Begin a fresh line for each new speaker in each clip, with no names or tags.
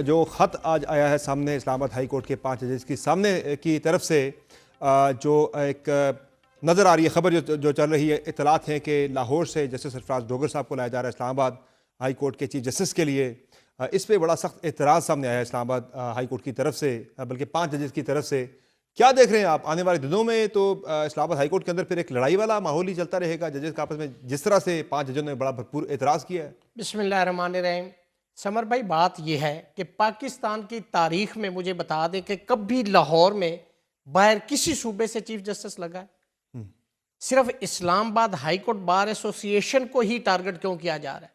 जो ख़त आज आया है सामने इस्लामाबाद हाई कोर्ट के 5 जजेस की सामने की तरफ से, जो एक नज़र आ रही है खबर जो चल रही है, इतलात हैं कि लाहौर से जस्टिस सरफराज डोगर साहब को लाया जा रहा है इस्लामाबाद हाई कोर्ट के चीफ जस्टिस के लिए। इस पर बड़ा सख्त एतराज़ सामने आया है इस्लामाबाद हाई कोर्ट की तरफ से, बल्कि 5 जजेस की तरफ से। क्या देख रहे हैं आप आने वाले दिनों में? तो इस्लामाबाद हाई कोर्ट के अंदर फिर एक लड़ाई वाला माहौल ही चलता रहेगा जजेस का आपस में, जिस तरह से 5 जजों ने बड़ा भरपूर एतराज़ किया है।
बिस्मिल्लाहिर्रहमानिर्रहीम। समर भाई, बात यह है कि पाकिस्तान की तारीख में मुझे बता दें कि कभी लाहौर में बाहर किसी सूबे से चीफ जस्टिस लगा है? सिर्फ Islamabad high court bar association को ही टारगेट क्यों किया जा रहा है?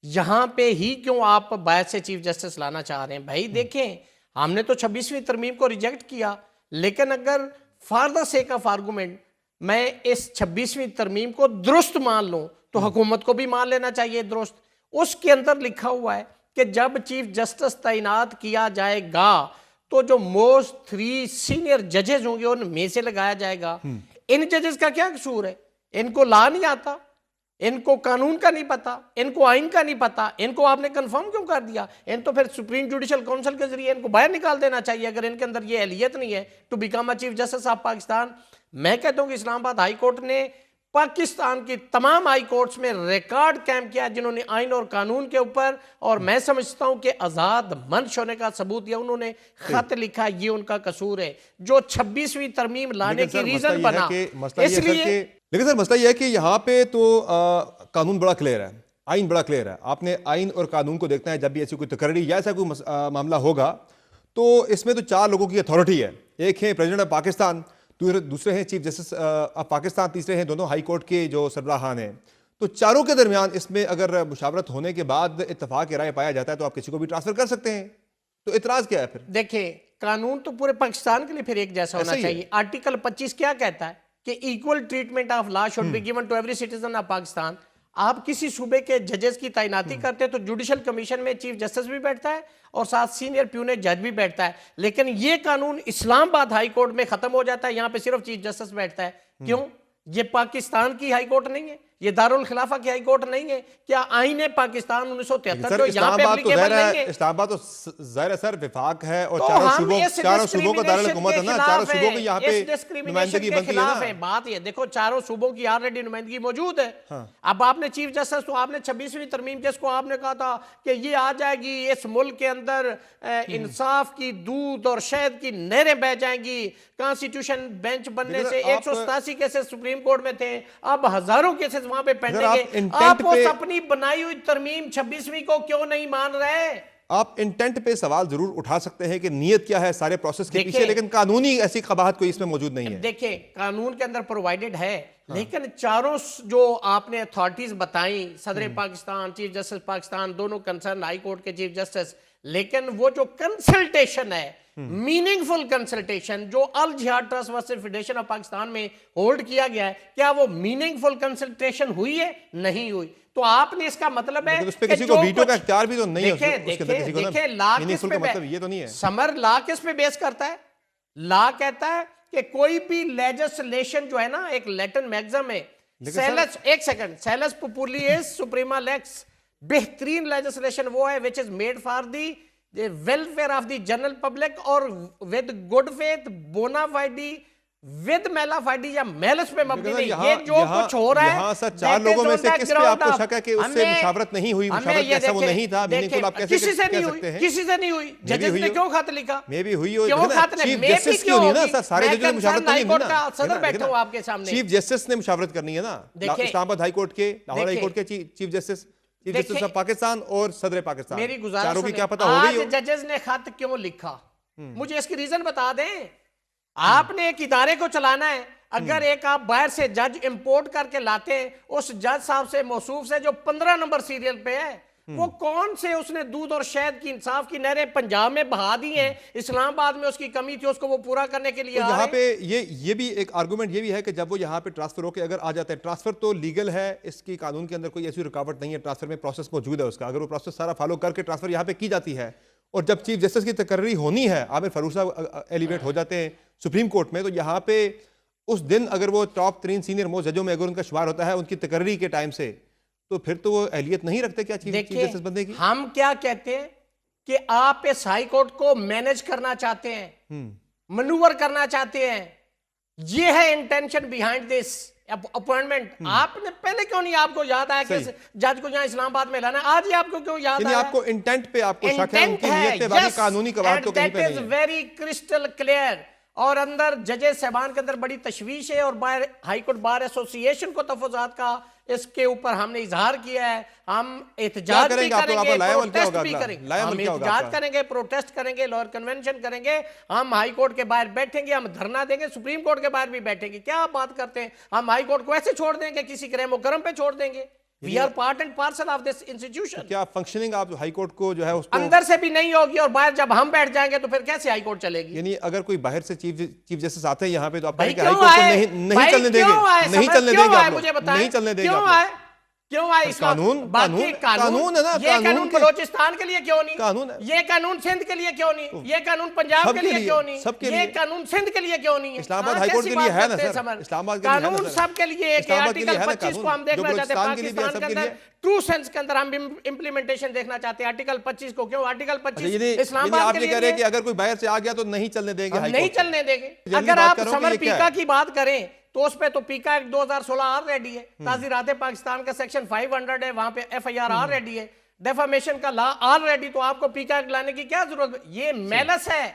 यहाँ पे ही क्यों आप बाहर से चीफ जस्टिस लाना चाह रहे हैं? भाई देखें, हमने तो 26वीं तरमीम को रिजेक्ट किया, लेकिन अगर for the sake of argument मैं इस 26वीं तरमीम को दुरुस्त मान लूं तो हुकूमत को भी मान लेना चाहिए दुरुस्त। उसके अंदर लिखा हुआ है कि जब चीफ जस्टिस तैनात किया जाएगा तो जो मोस्ट 3 सीनियर जजेस होंगे उनमें से लगाया जाएगा। इन जजेस का क्या कसूर है? इनको लॉ नहीं आता, इनको कानून का नहीं पता, इनको आइन का नहीं पता, इनको आपने कंफर्म क्यों कर दिया? इन तो फिर सुप्रीम जुडिशल काउंसिल के जरिए इनको बाहर निकाल देना चाहिए अगर इनके अंदर ये अहलियत नहीं है to become a chief justice of Pakistan. मैं कहता हूं कि इस्लामाबाद हाई कोर्ट ने पाकिस्तान की तमाम हाई कोर्ट्स में रिकॉर्ड कायम किया जिन्होंने आइन और कानून के ऊपर, और मैं समझता हूं कि आजाद मंश होने का सबूत दिया। उन्होंने खत लिखा, ये उनका कसूर है जो 26वीं तरमीम लाने की रीजन बना। इसलिए
लेकिन सर मसला यह है कि यहाँ पे तो कानून बड़ा क्लियर है, आइन बड़ा क्लियर है। आपने आइन और कानून को देखना है। जब भी ऐसी कोई तकरीर या ऐसा कोई मामला होगा तो इसमें तो 4 लोगों की अथॉरिटी है। एक है प्रेसिडेंट ऑफ पाकिस्तान, दूसरे हैं चीफ जस्टिस ऑफ पाकिस्तान, तीसरे हैं दोनों हाई कोर्ट के जो सरबराहान हैं। तो चारों के दरमियान इसमें अगर मुशावरत होने के बाद इत्तफाक राय पाया जाता है तो आप किसी को भी ट्रांसफर कर सकते हैं। तो इतराज क्या है फिर?
देखिए, कानून तो पूरे पाकिस्तान के लिए फिर एक जैसा होना चाहिए। आर्टिकल 25 क्या कहता है कि equal treatment of law should be given to every citizen of Pakistan. आप किसी सूबे के जजेस की तैनाती करते हैं तो जुडिशल कमीशन में चीफ जस्टिस भी बैठता है और साथ सीनियर प्यूनेट जज भी बैठता है। लेकिन ये कानून इस्लामाबाद हाई कोर्ट में खत्म हो जाता है, यहां पे सिर्फ चीफ जस्टिस बैठता है। क्यों? ये पाकिस्तान की हाई कोर्ट नहीं है, ये दारुल खिलाफा की हाई कोर्ट नहीं है। क्या आईन पाकिस्तान 1973 जो यहाँ पे एप्लीकेबल नहीं है?
इस्लामाबाद तो ज़ाहिर सर विफाक है और चारों सूबों का दारुल हुकूमत है ना, चारों सूबों की यहाँ पे नुमाइंदगी बनती है ना।
बात ये देखो, चारों सूबों की ऑलरेडी नुमाइंदगी मौजूद है। अब आपने चीफ जस्टिस, तो आपने 26वीं तरमीम जिसको आपने कहा था कि ये आ जाएगी, इस मुल्क के अंदर इंसाफ की दूध और शहद की नहरें बह जाएंगी। कॉन्स्टिट्यूशन बेंच बनने से 187 केसेस सुप्रीम कोर्ट में थे, अब हजारों केसेस वहां पे पेंडिंग है। आप उस अपनी बनाई हुई तरमीम 26वीं को क्यों नहीं मान रहे?
आप इंटेंट पे सवाल जरूर उठा सकते हैं कि नीयत क्या है सारे प्रोसेस के पीछे, लेकिन कानूनी ऐसी कबाहत कोई इसमें मौजूद नहीं है।
देखिए, कानून के अंदर प्रोवाइडेड है, लेकिन चारों जो आपने अथॉरिटीज बताई, सदर पाकिस्तान, चीफ जस्टिस पाकिस्तान, दोनों कंसर्न हाई कोर्ट के चीफ जस्टिस, लेकिन वो जो कंसल्टेशन है, मीनिंगफुल कंसल्टेशन जो अल जिहाद trust versus federation of Pakistan में होल्ड किया गया है, क्या वो मीनिंगफुल कंसल्टेशन हुई है? नहीं हुई। तो आपने इसका मतलब है
उस पे किसी को वीटो का इख्तियार भी तो नहीं है।
देखिए, लॉ किस पे
मतलब ये तो नहीं है।
समर, लॉ किस पे बेस करता है? लॉ कहता है कि कोई भी लेजिस्लेशन जो है ना, एक लैटिन मैग्जिम है, सेलस, एक सेकंड, सेलस पोपुलिस सुप्रीमा लेक्स, बेहतरीन लेजिस्लेशन वो है which is made for the welfare of the general public और with good faith, bona fide, with mala fide या मेलस पे मबनी नहीं। ये जो कुछ हो रहा है,
यहाँ सर 4 लोगों में से किस पे आपको शक है कि उससे मुशावरत नहीं हुई? मुशावरत ऐसा वो नहीं था, मीनिंगफुल आप कैसे
किसी से नहीं हुई? किसी से नहीं हुई। जजेस ने क्यों खत लिखा?
मे भी हुई,
क्यों खत लिखा?
चीफ जस्टिस क्यों नहीं ना सर? सारे जजेस ने मुशावरत नहीं की ना।
सदर बैठा हूं आपके सामने,
चीफ जस्टिस ने मुशावरत करनी है ना। इस्लामाबाद हाई कोर्ट के, लाहौर हाई कोर्ट के chief justice, chief justice of Pakistan और सदर पाकिस्तान,
मेरी गुजारिश
चारों की क्या पता हो गई हो?
जजेस ने खत क्यों लिखा? मुझे इसकी रीजन बता दें। आपने एक इदारे को चलाना है, अगर एक आप बाहर से जज इंपोर्ट करके लाते हैं, उस जज साहब से मौसूफ से जो 15 नंबर सीरियल पे है, वो कौन से उसने दूध और शहद की इंसाफ की नहरें पंजाब में बहा दी हैं, इस्लामाबाद में उसकी कमी थी, उसको वो पूरा करने के लिए
तो यहाँ पे ये भी एक आर्गुमेंट ये भी है कि जब वो यहाँ पे ट्रांसफर होकर अगर आ जाता है, ट्रांसफर तो लीगल है, इसकी कानून के अंदर कोई ऐसी रुकावट नहीं है, ट्रांसफर में प्रोसेस मौजूद है उसका। अगर वो प्रोसेस सारा फॉलो करके ट्रांसफर यहाँ पे की जाती है और जब चीफ जस्टिस की तकर्री होनी है, आमिर फारूक साहब एलिवेट हो जाते हैं सुप्रीम कोर्ट में, तो यहाँ पे उस दिन अगर वो टॉप 3 सीनियर मोस्ट जजों में अगर उनका शुमार होता है उनकी तकर्री के टाइम से, तो फिर तो वो अहलियत नहीं रखते क्या चीफ जस्टिस बनने की?
हम क्या कहते हैं कि आप इस हाई कोर्ट को मैनेज करना चाहते हैं, मनूवर करना चाहते हैं। ये है इंटेंशन बिहाइंड दिस अपॉइंटमेंट। आपने पहले क्यों नहीं, आपको याद आया कि जज को यहाँ इस्लामाबाद में लाना, आज ही आपको क्यों याद आया?
आपको इंटेंट पे आपको शक है, उनकी नीयत पे, बाकी कानूनी कवायद तो कहीं पे नहीं है।
Very crystal clear. और अंदर जजेस साहबान के अंदर बड़ी तशवीश है और बाहर हाई कोर्ट बार एसोसिएशन को तफजात का इसके ऊपर हमने इजहार किया है। हम एहतजाज भी करेंगे, प्रोटेस्ट भी करेंगे, हम एहतजाज करेंगे, प्रोटेस्ट करेंगे, लॉयर कन्वेंशन करेंगे, हम हाई कोर्ट के बाहर बैठेंगे, हम धरना देंगे, सुप्रीम कोर्ट के बाहर भी बैठेंगे। क्या आप बात करते हैं? हम हाई कोर्ट को ऐसे छोड़ देंगे, किसी क्रैम मुकरम पे छोड़ देंगे? We are part and parcel of this institution.
क्या फंक्शनिंग आप हाई कोर्ट को जो है उसको
अंदर से भी नहीं होगी और बाहर जब हम बैठ जाएंगे तो फिर कैसे हाई कोर्ट चलेगी?
यानी अगर कोई बाहर से चीफ जस्टिस आते हैं यहाँ पे तो आप कहेंगे हाई कोर्ट को नहीं चलने देंगे, नहीं चलने देंगे आप लोग,
मुझे बताएं,
नहीं चलने देंगे
क्यों
आप
आए? क्यों आए?
कानून कानून है ना,
ये कानून बलोचिस्तान के लिए क्यों नहीं?
कानून है।
ये कानून सिंध के लिए क्यों नहीं? ये कानून पंजाब के लिए क्यों नहीं? ये कानून सिंध के लिए क्यों नहीं है?
इस्लामाबाद हाई कोर्ट के लिए है ना सर, इस्लामाबाद के लिए
कानून सबके लिए एक आर्टिकल 25 को हम देखना चाहते हैं, पाकिस्तान के अंदर ट्रू सेंस के अंदर हम इंप्लीमेंटेशन देखना चाहते हैं आर्टिकल 25 को। क्यों आर्टिकल 25 इस्लामाबाद के लिए?
कह रहे हैं कि अगर कोई बाहर से आ गया तो नहीं चलने देंगे,
नहीं चलने देंगे। अगर आप समर पीका की बात करें तो उस पे तो पीका एक्ट 2016 ऑलरेडी है, ताज़ीरात पाकिस्तान का सेक्शन 500 है, वहां पे FIR ऑलरेडी है, डेफामेशन का लॉ ऑलरेडी, तो आपको पीका एक्ट लाने की क्या जरूरत है? ये मेलस है,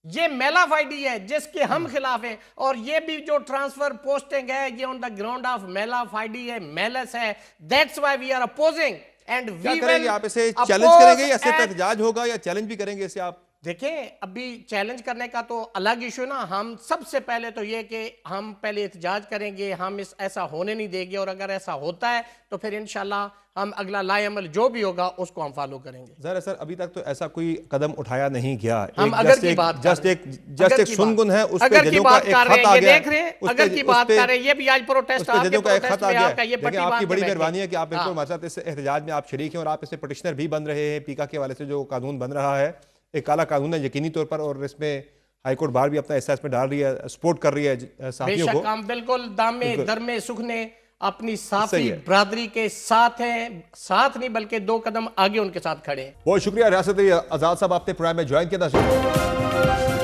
ये मेलाफाइडी है जिसके हम खिलाफ है। और ये भी जो ट्रांसफर पोस्टिंग है ये on the ground of mala fide है, मेलस है। That's why we are opposing and we will.
आप इसे चैलेंज करेंगे या सिर्फ एहतजाज होगा या चैलेंज भी करेंगे इसे आप?
देखें, अभी चैलेंज करने का तो अलग इशू ना, हम सबसे पहले तो ये कि हम पहले एहतजाज करेंगे, हम ऐसा होने नहीं देंगे, और अगर ऐसा होता है तो फिर इंशाल्लाह हम अगला लाएअमल जो भी होगा उसको हम फॉलो करेंगे।
जरा सर अभी तक तो ऐसा कोई कदम उठाया नहीं गया।
हम अगर की बात
जस्ट एक सुनगुन है, उस पे जजों का एक खत आ गया,
देख रहे हैं, अगर की बात कर रहे हैं, ये भी आज प्रोटेस्ट
जजों का एक खत आ गया। लेकिन आपकी बड़ी मेहरबानी है कि आप बिल्कुल हमारे साथ इस एहतजाज में आप शरीक हैं और आप इससे पटिशनर भी बन रहे हैं। पीका के हवाले से जो कानून बन रहा है एक काला कानून है यकीनी तौर पर, और इसमें हाईकोर्ट बार भी अपना एहसास में डाल रही है, सपोर्ट कर रही है साथियों को।
हम बिल्कुल दामे दरमे सुखने अपनी साथी बरादरी के साथ हैं, साथ नहीं बल्कि 2 कदम आगे उनके साथ खड़े हैं।
बहुत शुक्रिया रियासत आजाद साहब, आपने प्रोग्राम में ज्वाइन किया था।